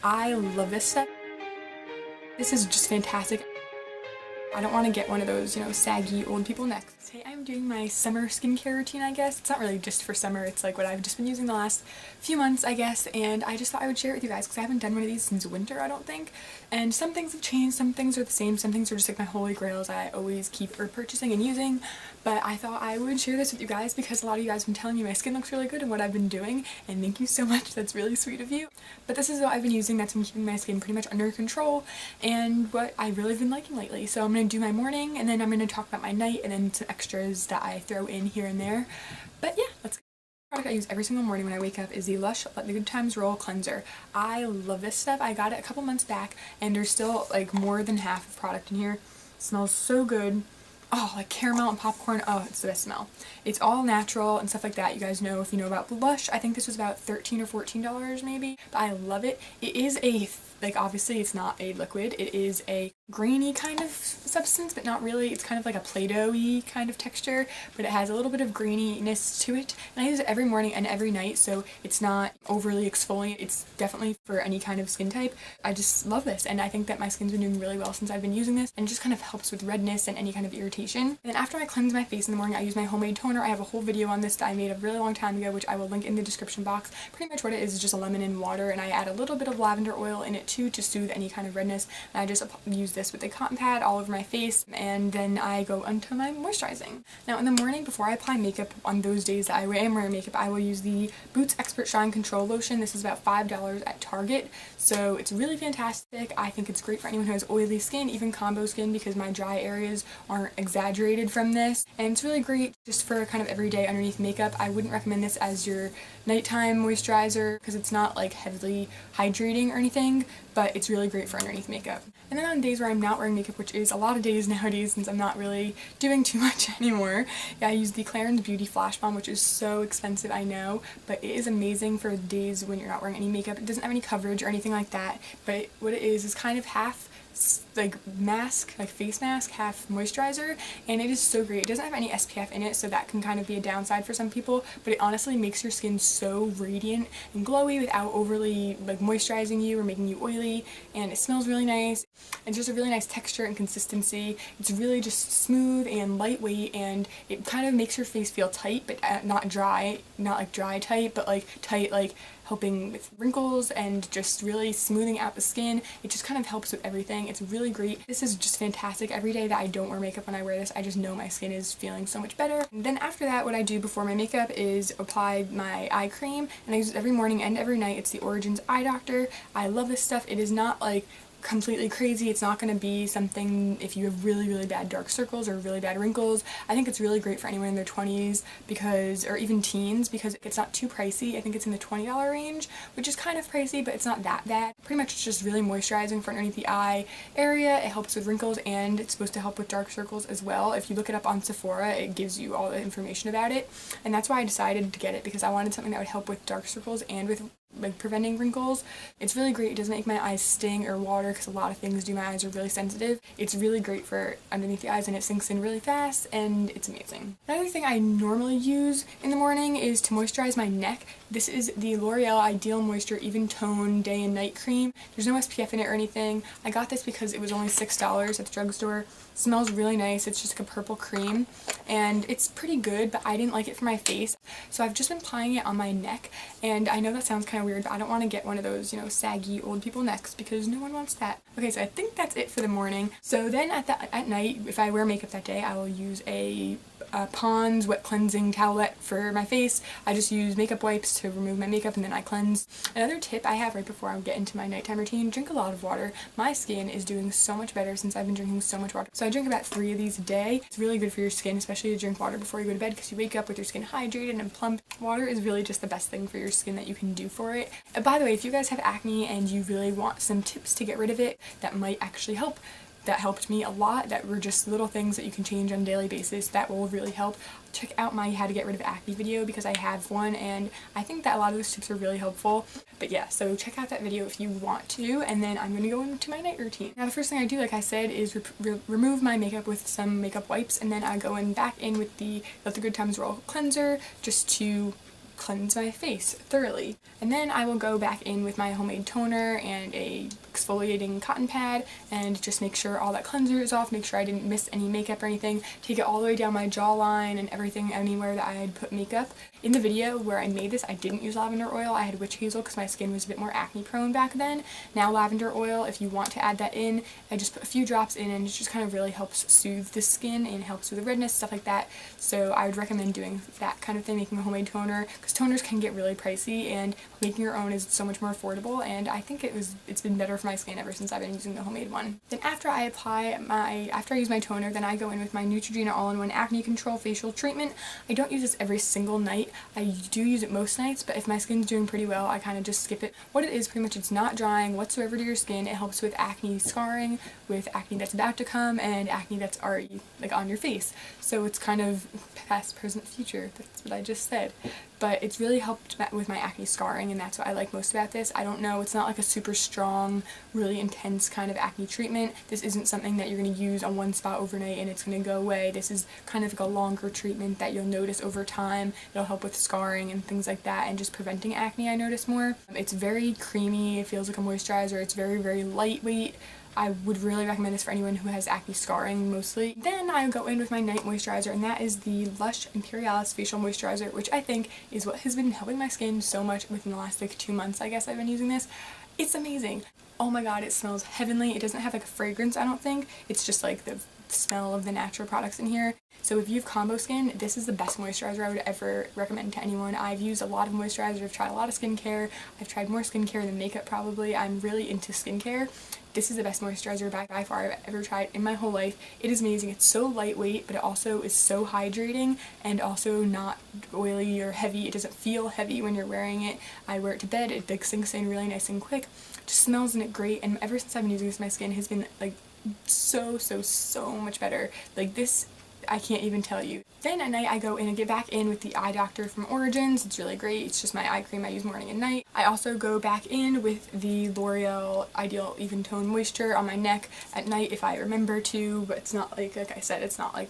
I love this stuff. This is just fantastic. I don't want to get one of those, saggy old people necks. Today I'm doing my summer skincare routine, I guess. It's not really just for summer, it's like what I've just been using the last few months, I guess, and I just thought I would share it with you guys because I haven't done one of these since winter, I don't think. And some things have changed, some things are the same, some things are just like my holy grails I always keep purchasing and using, but I thought I would share this with you guys because a lot of you guys have been telling me my skin looks really good and what I've been doing, and thank you so much, that's really sweet of you. But this is what I've been using that's been keeping my skin pretty much under control and what I really have been liking lately. So I'm going to do my morning and then I'm going to talk about my night and then some extras that I throw in here and there. But yeah, let's go. The product I use every single morning when I wake up is the Lush Let the Good Times Roll Cleanser. I love this stuff. I got it a couple months back and there's still like more than half of product in here. It smells so good. Oh, like caramel and popcorn. Oh, it's the best smell. It's all natural and stuff like that. You guys know if you know about Lush. I think this was about $13 or $14 maybe. But I love it. It is obviously it's not a liquid. It is a grainy kind of substance, but not really. It's kind of like a Play-Doh-y kind of texture, but it has a little bit of graininess to it. And I use it every morning and every night, so it's not overly exfoliant. It's definitely for any kind of skin type. I just love this, and I think that my skin's been doing really well since I've been using this, and it just kind of helps with redness and any kind of irritation. And then after I cleanse my face in the morning, I use my homemade toner. I have a whole video on this that I made a really long time ago, which I will link in the description box. Pretty much what it is just a lemon and water, and I add a little bit of lavender oil in it too to soothe any kind of redness, and I just use this with a cotton pad all over my face, and then I go onto my moisturizing. Now in the morning before I apply makeup, on those days that I am wearing makeup, I will use the Boots Expert Shine Control Lotion. This is about $5 at Target, so it's really fantastic. I think it's great for anyone who has oily skin, even combo skin, because my dry areas aren't exaggerated from this, and it's really great just for kind of everyday underneath makeup. I wouldn't recommend this as your nighttime moisturizer because it's not like heavily hydrating or anything, but it's really great for underneath makeup. And then on days where I'm not wearing makeup, which is a lot of days nowadays since I'm not really doing too much anymore, I use the Clarins Beauty Flash Balm, which is so expensive, I know, but it is amazing for days when you're not wearing any makeup. It doesn't have any coverage or anything like that, but what it is kind of half like mask, like face mask, half moisturizer, and it is so great. It doesn't have any SPF in it, so that can kind of be a downside for some people, but it honestly makes your skin so radiant and glowy without overly like moisturizing you or making you oily, and it smells really nice. It's just a really nice texture and consistency. It's really just smooth and lightweight, and it kind of makes your face feel tight, but not dry, not like dry tight, but like tight, like helping with wrinkles and just really smoothing out the skin. It just kind of helps with everything. It's really great. This is just fantastic. Every day that I don't wear makeup when I wear this, I just know my skin is feeling so much better. And then after that, what I do before my makeup is apply my eye cream, and I use it every morning and every night. It's the Origina Eye Doctor. I love this stuff. It is not like completely crazy. It's not going to be something if you have really, really bad dark circles or really bad wrinkles. I think it's really great for anyone in their 20s because, or even teens, because it's not too pricey. I think it's in the $20 range, which is kind of pricey, but it's not that bad. Pretty much it's just really moisturizing for underneath the eye area. It helps with wrinkles, and it's supposed to help with dark circles as well. If you look it up on Sephora, it gives you all the information about it, and that's why I decided to get it, because I wanted something that would help with dark circles and with like preventing wrinkles. It's really great. It doesn't make my eyes sting or water because a lot of things do. My eyes are really sensitive. It's really great for underneath the eyes, and it sinks in really fast, and it's amazing. Another thing I normally use in the morning is to moisturize my neck. This is the L'Oreal Ideal Moisture Eventone Day and Night Cream. There's no SPF in it or anything. I got this because it was only $6 at the drugstore. It smells really nice. It's just like a purple cream, and it's pretty good, but I didn't like it for my face, so I've just been applying it on my neck. And I know that sounds kind of weird, but I don't want to get one of those, saggy old people necks because no one wants that. Okay, so I think that's it for the morning. So then at night, if I wear makeup that day, I will use a Pond's Wet Cleansing Towelette for my face. I just use makeup wipes to remove my makeup, and then I cleanse. Another tip I have right before I get into my nighttime routine: drink a lot of water. My skin is doing so much better since I've been drinking so much water. So I drink about 3 of these a day. It's really good for your skin, especially to drink water before you go to bed, because you wake up with your skin hydrated and plump. Water is really just the best thing for your skin that you can do for it. And by the way, if you guys have acne and you really want some tips to get rid of it that might actually help, that helped me a lot, that were just little things that you can change on a daily basis that will really help, check out my how to get rid of acne video, because I have one and I think that a lot of those tips are really helpful. But yeah, so check out that video if you want to, and then I'm going to go into my night routine. Now the first thing I do, like I said, is remove my makeup with some makeup wipes, and then I go back in with the Let the Good Times Roll cleanser just to cleanse my face thoroughly. And then I will go back in with my homemade toner and a exfoliating cotton pad and just make sure all that cleanser is off, make sure I didn't miss any makeup or anything, take it all the way down my jawline and everything, anywhere that I had put makeup. In the video where I made this, I didn't use lavender oil. I had witch hazel because my skin was a bit more acne prone back then. Now lavender oil, if you want to add that in, I just put a few drops in and it just kind of really helps soothe the skin and helps with the redness, stuff like that. So I would recommend doing that kind of thing, making a homemade toner, because toners can get really pricey and making your own is so much more affordable, and I think it's been better for my skin ever since I've been using the homemade one. Then after I use my toner, then I go in with my Neutrogena all-in-one acne control facial treatment. I don't use this every single night. I do use it most nights, but if my skin's doing pretty well, I kind of just skip it. What it is, pretty much, it's not drying whatsoever to your skin. It helps with acne scarring, with acne that's about to come, and acne that's already like on your face. So it's kind of past, present, future. That's what I just said. But it's really helped with my acne scarring, and that's what I like most about this. I don't know, it's not like a super strong, really intense kind of acne treatment. This isn't something that you're going to use on one spot overnight and it's going to go away. This is kind of like a longer treatment that you'll notice over time. It'll help with scarring and things like that, and just preventing acne, I notice more. It's very creamy, it feels like a moisturizer, it's very, very lightweight. I would really recommend this for anyone who has acne scarring mostly. Then I go in with my night moisturizer, and that is the Lush Imperialis facial moisturizer, which I think is what has been helping my skin so much within the last like 2 months, I guess I've been using this. It's amazing. Oh my god, it smells heavenly. It doesn't have like a fragrance, I don't think. It's just like the smell of the natural products in here. So if you have combo skin, this is the best moisturizer I would ever recommend to anyone. I've used a lot of moisturizer, I've tried a lot of skincare, I've tried more skincare than makeup probably. I'm really into skincare. This is the best moisturizer by far I've ever tried in my whole life. It is amazing. It's so lightweight, but it also is so hydrating and also not oily or heavy. It doesn't feel heavy when you're wearing it. I wear it to bed. It like sinks in really nice and quick. It just smells in it great, and ever since I've been using this, my skin has been like so much better. Like this, I can't even tell you. Then at night I go in and get back in with the Eye Doctor from Origins. It's really great. It's just my eye cream I use morning and night. I also go back in with the L'Oreal Ideal Eventone Moisture on my neck at night if I remember to, but it's not like I said, it's not like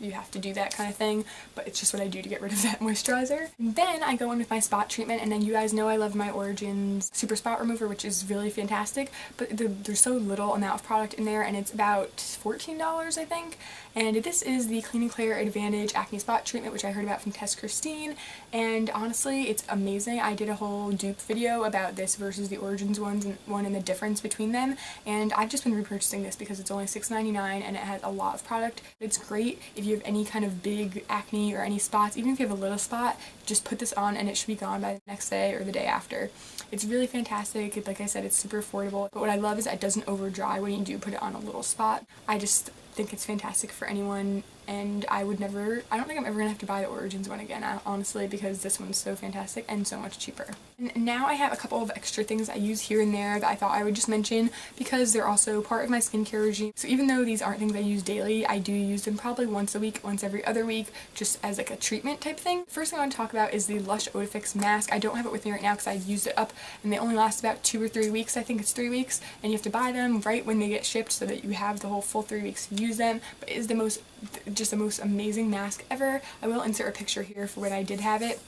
you have to do that kind of thing, but it's just what I do to get rid of that moisturizer. And then I go in with my spot treatment, and then you guys know I love my Origins Super Spot Remover, which is really fantastic, but there's so little amount of product in there, and it's about $14, I think. And this is the Clean and Clear Advantage Acne Spot Treatment, which I heard about from Tess Christine, and honestly, it's amazing. I did a whole dupe video about this versus the Origins one and the difference between them, and I've just been repurchasing this because it's only $6.99 and it has a lot of product. It's great if you have any kind of big acne or any spots. Even if you have a little spot, just put this on and it should be gone by the next day or the day after. It's really fantastic. Like I said, it's super affordable, but what I love is that it doesn't over dry when you do put it on a little spot. I just think it's fantastic for anyone, and I don't think I'm ever gonna have to buy the Origins one again, honestly, because this one's so fantastic and so much cheaper. And now I have a couple of extra things I use here and there that I thought I would just mention because they're also part of my skincare regime. So even though these aren't things I use daily, I do use them probably once a week, once every other week, just as like a treatment type thing. First thing I want to talk about is the Lush Oatifix mask. I don't have it with me right now because I've used it up, and they only last about 2 or 3 weeks. I think it's 3 weeks, and you have to buy them right when they get shipped so that you have the whole full 3 weeks to use them. But it is the most amazing mask ever. I will insert a picture here for when I did have it.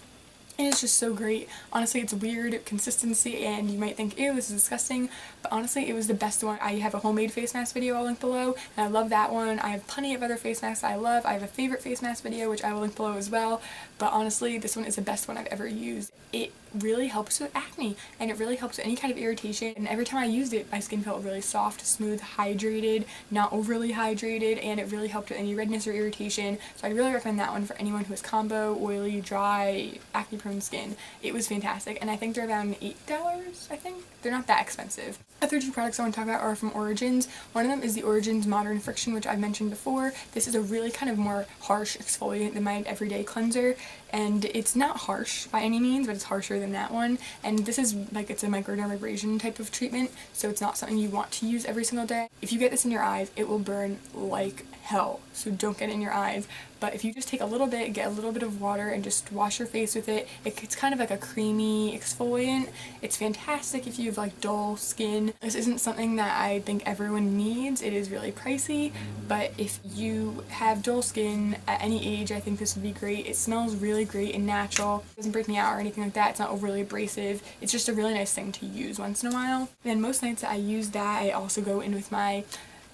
And it's just so great. Honestly, it's weird consistency, and you might think, ew, this is disgusting, but honestly, it was the best one. I have a homemade face mask video I'll link below, and I love that one. I have plenty of other face masks I love. I have a favorite face mask video, which I will link below as well, but honestly, this one is the best one I've ever used. It really helps with acne, and it really helps with any kind of irritation, and every time I used it, my skin felt really soft, smooth, hydrated, not overly hydrated, and it really helped with any redness or irritation. So I really recommend that one for anyone who has combo, oily, dry, acne prone skin. It was fantastic, and I think they're around $8, I think. They're not that expensive. Other 2 products I want to talk about are from Origins. One of them is the Origins Modern Friction, which I've mentioned before. This is a really kind of more harsh exfoliant than my everyday cleanser, and it's not harsh by any means, but it's harsher than that one. And this is like, it's a microdermabrasion type of treatment, so it's not something you want to use every single day. If you get this in your eyes, it will burn like hell, so don't get it in your eyes. but if you just take a little bit, get a little bit of water and just wash your face with it, it's kind of like a creamy exfoliant. It's fantastic if you have like dull skin. This isn't something that I think everyone needs. It is really pricey, but if you have dull skin at any age, I think this would be great. It smells really great and natural. It doesn't break me out or anything like that. It's not overly abrasive. It's just a really nice thing to use once in a while. And most nights that I use that, I also go in with my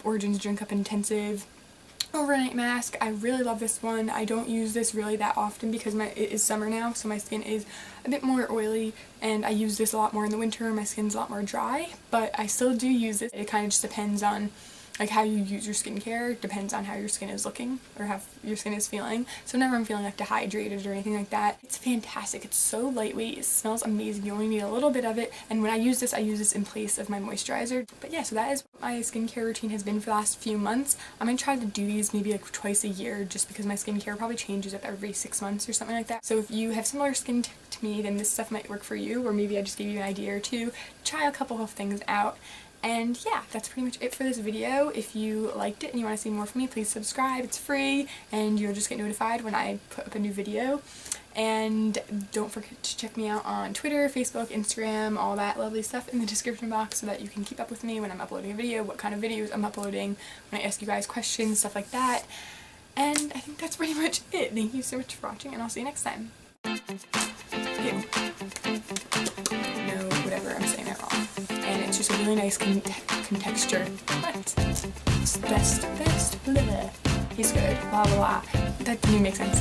Origins Drink Up Intensive overnight mask. I really love this one. I don't use this really that often because it is summer now, so my skin is a bit more oily, and I use this a lot more in the winter. My skin's a lot more dry, but I still do use this. It kind of just depends on like how you use your skincare, depends on how your skin is looking or how your skin is feeling. So whenever I'm feeling like dehydrated or anything like that, it's fantastic. It's so lightweight, it smells amazing. You only need a little bit of it, and when I use this in place of my moisturizer. But yeah, so that is what my skincare routine has been for the last few months. I'm gonna try to do these maybe like twice a year, just because my skincare probably changes up every 6 months or something like that. So if you have similar skin to me, then this stuff might work for you, or maybe I just gave you an idea or two. Try a couple of things out. And yeah, that's pretty much it for this video. If you liked it and you want to see more from me, please subscribe. It's free and you'll just get notified when I put up a new video. And don't forget to check me out on Twitter, Facebook, Instagram, all that lovely stuff in the description box so that you can keep up with me when I'm uploading a video, what kind of videos I'm uploading, when I ask you guys questions, stuff like that. And I think that's pretty much it. Thank you so much for watching, and I'll see you next time. Ew. No, whatever, I'm saying that wrong. And it's just a really nice texture. What? It's best, blah. He's good, blah blah blah. That didn't even make sense.